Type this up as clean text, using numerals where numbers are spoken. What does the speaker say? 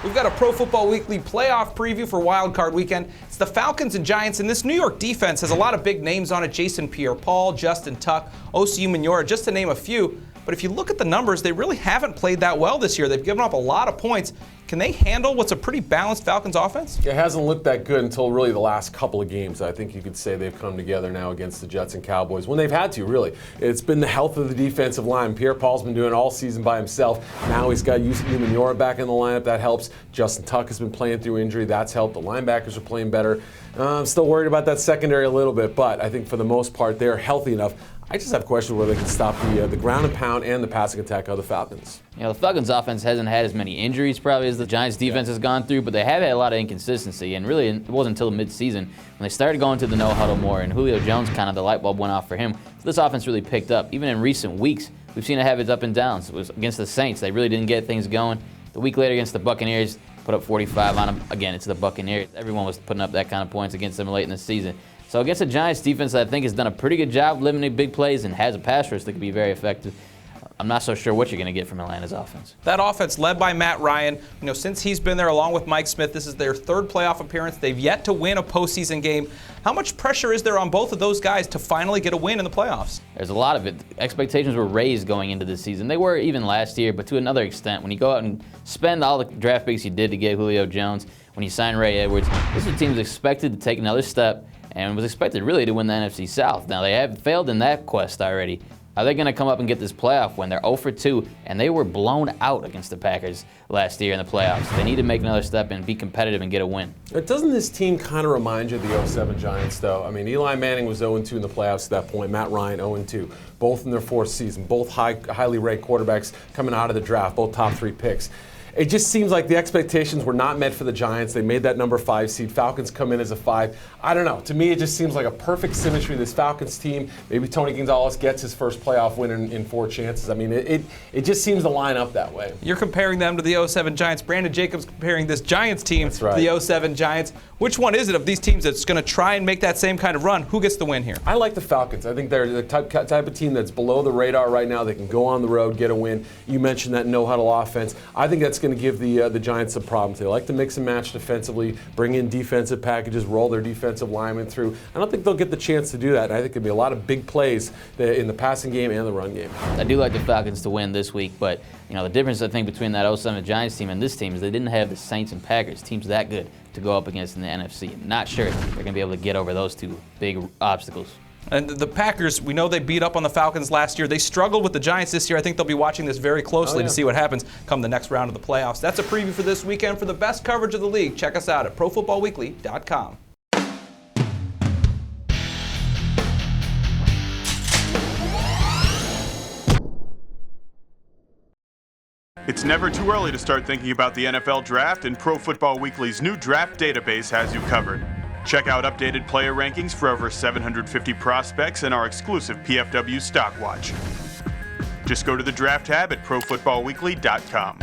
We've got a Pro Football Weekly playoff preview for Wild Card Weekend. It's the Falcons and Giants, and this New York defense has a lot of big names on it. Jason Pierre-Paul, Justin Tuck, Osi Umenyiora, just to name a few. But if you look at the numbers, they really haven't played that well this year. They've given up a lot of points. Can they handle what's a pretty balanced Falcons offense? It hasn't looked that good until really the last couple of games. I think you could say they've come together now against the Jets and Cowboys when they've had to, really. It's been the health of the defensive line. Pierre-Paul's been doing it all season by himself. Now he's got Osi Umenyiora back in the lineup. That helps. Justin Tuck has been playing through injury. That's helped. The linebackers are playing better. I'm still worried about that secondary a little bit, but I think for the most part they're healthy enough. I just have questions whether they can stop the ground and pound and the passing attack of the Falcons. You know, the Falcons offense hasn't had as many injuries probably as the Giants defense has gone through, but they have had a lot of inconsistency, and really it wasn't until midseason when they started going to the no-huddle more, and Julio Jones kind of the light bulb went off for him. So this offense really picked up. Even in recent weeks, we've seen it have its up and downs. It was against the Saints. They really didn't get things going. The week later against the Buccaneers, put up 45 on them. Again, it's the Buccaneers. Everyone was putting up that kind of points against them late in the season. So against the Giants defense, I think has done a pretty good job limiting big plays and has a pass rush that can be very effective. I'm not so sure what you're going to get from Atlanta's offense. That offense led by Matt Ryan, since he's been there along with Mike Smith, this is their third playoff appearance. They've yet to win a postseason game. How much pressure is there on both of those guys to finally get a win in the playoffs? There's a lot of it. Expectations were raised going into this season. They were even last year, but to another extent. When you go out and spend all the draft picks you did to get Julio Jones, when you sign Ray Edwards, this is a team that's expected to take another step and was expected really to win the NFC South. Now, they have failed in that quest already. Are they going to come up and get this playoff win? They're 0 for 2, and they were blown out against the Packers last year in the playoffs. They need to make another step and be competitive and get a win. Doesn't this team kind of remind you of the 07 Giants, though? I mean, Eli Manning was 0-2 in the playoffs at that point. Matt Ryan 0-2, both in their fourth season, both highly ranked quarterbacks coming out of the draft, both top 3 picks. It just seems like the expectations were not met for the Giants. They made that number 5 seed. Falcons come in as a 5. I don't know. To me, it just seems like a perfect symmetry. This Falcons team, maybe Tony Gonzalez gets his first playoff win in 4 chances. I mean, it just seems to line up that way. You're comparing them to the 07 Giants. Brandon Jacobs comparing this Giants team to the 07 Giants. Which one is it of these teams that's going to try and make that same kind of run? Who gets the win here? I like the Falcons. I think they're the type of team that's below the radar right now. They can go on the road, get a win. You mentioned that no-huddle offense. I think that's going to give the Giants some problems. They like to mix and match defensively, bring in defensive packages, roll their defensive linemen through. I don't think they'll get the chance to do that. And I think there'll be a lot of big plays in the passing game and the run game. I do like the Falcons to win this week, but the difference I think between that 07 Giants team and this team is they didn't have the Saints and Packers, teams that good to go up against in the NFC. I'm not sure they're going to be able to get over those 2 big obstacles. And the Packers, we know they beat up on the Falcons last year. They struggled with the Giants this year. I think they'll be watching this very closely to see what happens come the next round of the playoffs. That's a preview for this weekend. For the best coverage of the league, check us out at ProFootballWeekly.com. It's never too early to start thinking about the NFL Draft, and Pro Football Weekly's new draft database has you covered. Check out updated player rankings for over 750 prospects and our exclusive PFW Stock Watch. Just go to the Draft tab at ProFootballWeekly.com.